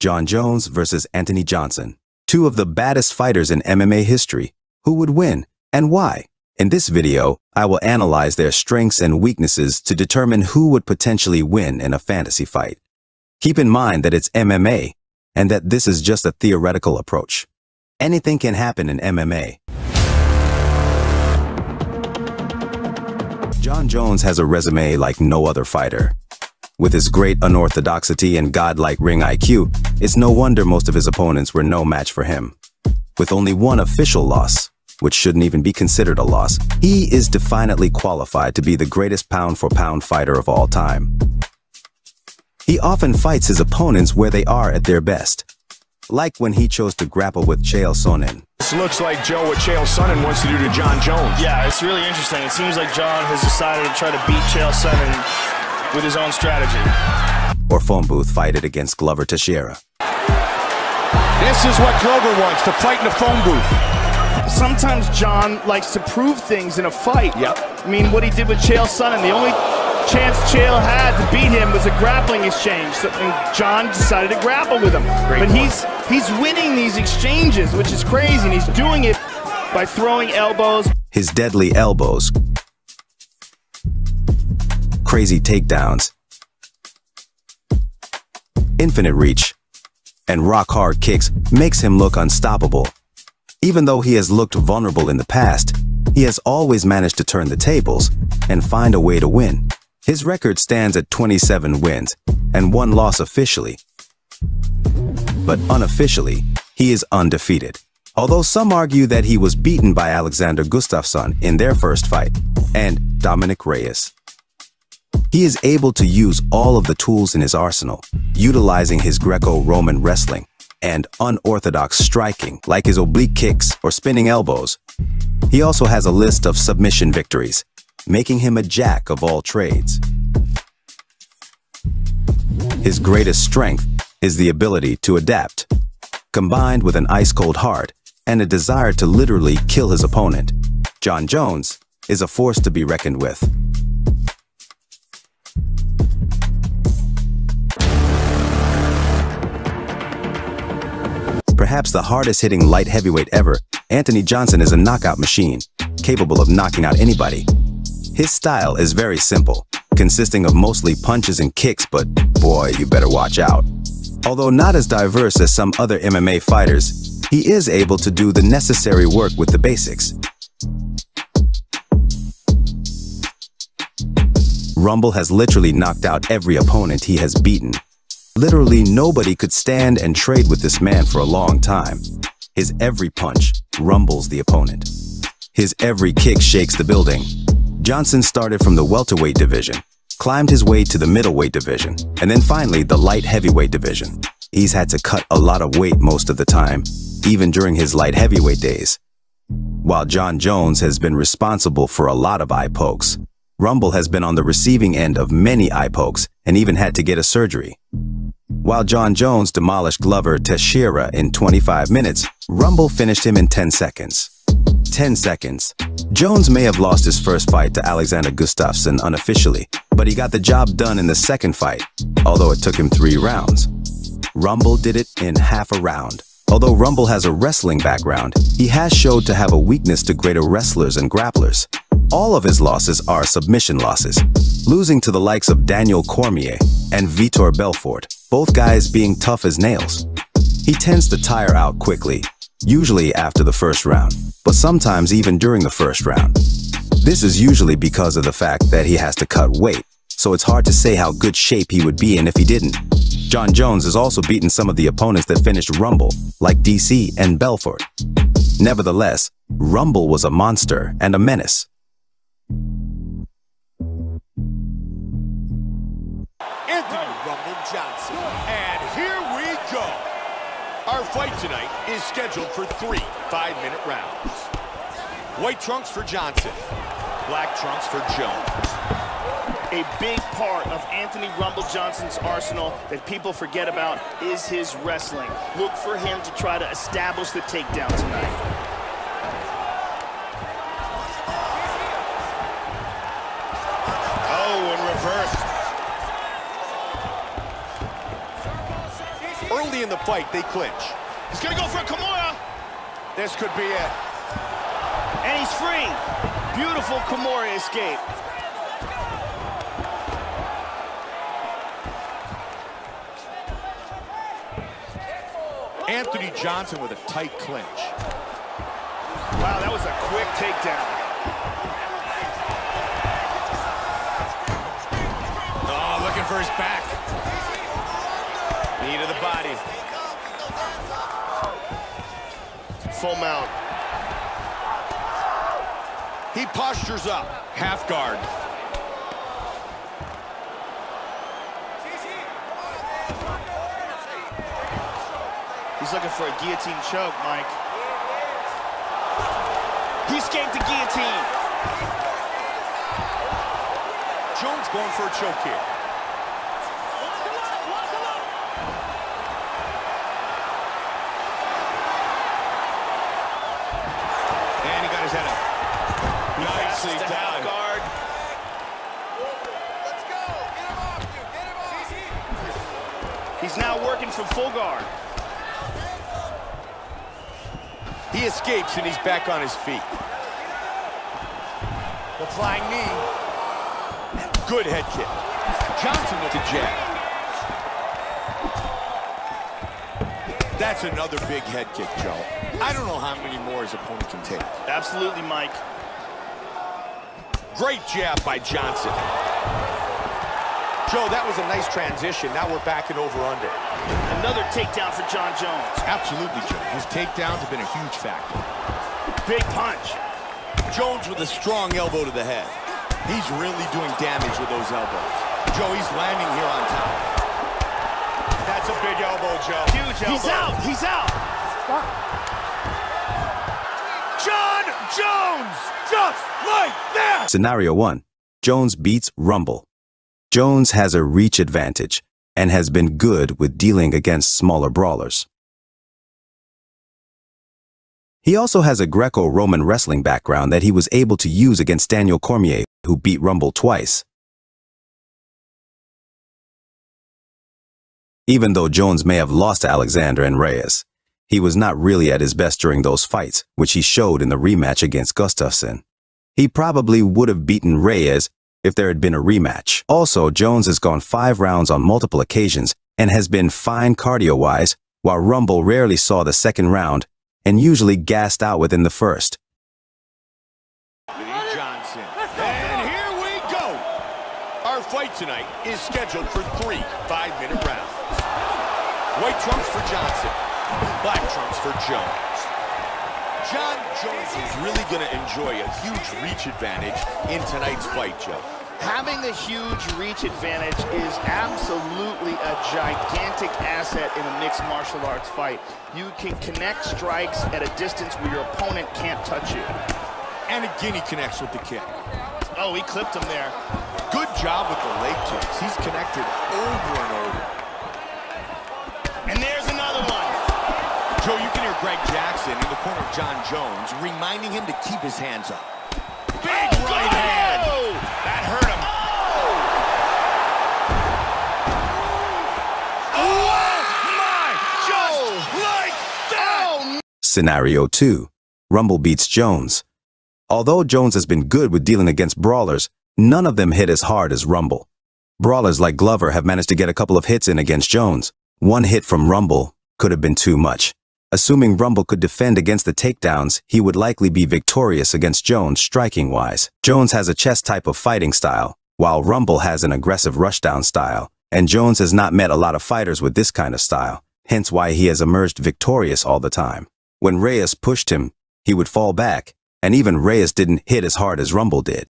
Jon Jones versus Anthony Johnson. Two of the baddest fighters in MMA history. Who would win and why? In this video, I will analyze their strengths and weaknesses to determine who would potentially win in a fantasy fight. Keep in mind that it's MMA and that this is just a theoretical approach. Anything can happen in MMA. Jon Jones has a resume like no other fighter. With his great unorthodoxity and godlike ring IQ, it's no wonder most of his opponents were no match for him. With only one official loss, which shouldn't even be considered a loss, he is definitely qualified to be the greatest pound-for-pound fighter of all time. He often fights his opponents where they are at their best, like when he chose to grapple with Chael Sonnen. This looks like, Joe, what Chael Sonnen wants to do to Jon Jones. Yeah, it's really interesting. It seems like Jon has decided to try to beat Chael Sonnen with his own strategy. Or phone booth fight it against Glover Teixeira. This is what Glover wants, to fight in the phone booth. Sometimes Jon likes to prove things in a fight. Yep. I mean, what he did with Chael Sonnen, the only chance Chael had to beat him was a grappling exchange. And Jon decided to grapple with him. But he's winning these exchanges, which is crazy, and he's doing it by throwing elbows. His deadly elbows, crazy takedowns, infinite reach, and rock-hard kicks makes him look unstoppable. Even though he has looked vulnerable in the past, he has always managed to turn the tables and find a way to win. His record stands at 27 wins and 1 loss officially. But unofficially, he is undefeated. Although some argue that he was beaten by Alexander Gustafsson in their first fight and Dominic Reyes. He is able to use all of the tools in his arsenal, utilizing his Greco-Roman wrestling and unorthodox striking like his oblique kicks or spinning elbows. He also has a list of submission victories, making him a jack of all trades. His greatest strength is the ability to adapt, combined with an ice-cold heart and a desire to literally kill his opponent. Jon Jones is a force to be reckoned with. Perhaps the hardest-hitting light heavyweight ever, Anthony Johnson is a knockout machine, capable of knocking out anybody. His style is very simple, consisting of mostly punches and kicks, but boy, you better watch out. Although not as diverse as some other MMA fighters, he is able to do the necessary work with the basics. Rumble has literally knocked out every opponent he has beaten. Literally nobody could stand and trade with this man for a long time. His every punch rumbles the opponent. His every kick shakes the building. Johnson started from the welterweight division, climbed his way to the middleweight division, and then finally the light heavyweight division. He's had to cut a lot of weight most of the time, even during his light heavyweight days. While Jon Jones has been responsible for a lot of eye pokes, Rumble has been on the receiving end of many eye pokes and even had to get a surgery. While Jon Jones demolished Glover Teixeira in 25 minutes, Rumble finished him in 10 seconds. 10 seconds. Jones may have lost his first fight to Alexander Gustafsson unofficially, but he got the job done in the second fight, although it took him 3 rounds. Rumble did it in half a round. Although Rumble has a wrestling background, he has showed to have a weakness to greater wrestlers and grapplers. All of his losses are submission losses, losing to the likes of Daniel Cormier and Vitor Belfort, both guys being tough as nails. He tends to tire out quickly, usually after the first round, but sometimes even during the first round. This is usually because of the fact that he has to cut weight, so it's hard to say how good shape he would be in if he didn't. Jon Jones has also beaten some of the opponents that finished Rumble, like DC and Belfort. Nevertheless, Rumble was a monster and a menace. Anthony Rumble Johnson. And here we go. Our fight tonight is scheduled for 3 5-minute rounds. White trunks for Johnson. Black trunks for Jones. A big part of Anthony Rumble Johnson's arsenal that people forget about is his wrestling. Look for him to try to establish the takedown tonight. Early in the fight, they clinch. He's gonna go for a Kimura. This could be it. And he's free. Beautiful Kimura escape. Anthony Johnson with a tight clinch. Wow, that was a quick takedown. Oh, looking for his back. Knee to the body. Full mount. He postures up. Half guard. He's looking for a guillotine choke, Mike. He escaped the guillotine. Jones going for a choke here. And he got his head up. Nicely done. Guard. Let's go. Get him off you. Get him off. He's now working from full guard. He escapes and he's back on his feet. The flying knee. Good head kick. Johnson with a jab. That's another big head kick, Joe. I don't know how many more his opponent can take. Absolutely, Mike. Great jab by Johnson. Joe, that was a nice transition. Now we're back and over under. Another takedown for Jon Jones. Absolutely, Joe. His takedowns have been a huge factor. Big punch. Jones with a strong elbow to the head. He's really doing damage with those elbows. Joe, he's landing here on top. That's a big elbow, Joe. Huge elbow. He's out. He's out. Jon Jones, just like that. Scenario 1. Jones beats Rumble. Jones has a reach advantage and has been good with dealing against smaller brawlers. He also has a Greco-Roman wrestling background that he was able to use against Daniel Cormier, who beat Rumble twice. Even though Jones may have lost to Alexander and Reyes, he was not really at his best during those fights, which he showed in the rematch against Gustafsson. He probably would have beaten Reyes if there had been a rematch. Also, Jones has gone 5 rounds on multiple occasions and has been fine cardio-wise, while Rumble rarely saw the second round and usually gassed out within the first. Johnson. And here we go. Our fight tonight is scheduled for 3 5-minute rounds. White trunks for Johnson. Black trunks for Jones. Jon Jones is really going to enjoy a huge reach advantage in tonight's fight, Joe. Having the huge reach advantage is absolutely a gigantic asset in a mixed martial arts fight. You can connect strikes at a distance where your opponent can't touch you. And again, he connects with the kick. Oh, he clipped him there. Good job with the leg kicks. He's connected over and over. And there's another one. Joe, you can hear Greg Jackson in the corner of Jon Jones, reminding him to keep his hands up. Big right hand. That hurt him. Oh, my! Just like that! Scenario 2. Rumble beats Jones. Although Jones has been good with dealing against brawlers, none of them hit as hard as Rumble. Brawlers like Glover have managed to get a couple of hits in against Jones. One hit from Rumble could have been too much. Assuming Rumble could defend against the takedowns, he would likely be victorious against Jones striking-wise. Jones has a chess type of fighting style, while Rumble has an aggressive rushdown style, and Jones has not met a lot of fighters with this kind of style, hence why he has emerged victorious all the time. When Reyes pushed him, he would fall back, and even Reyes didn't hit as hard as Rumble did.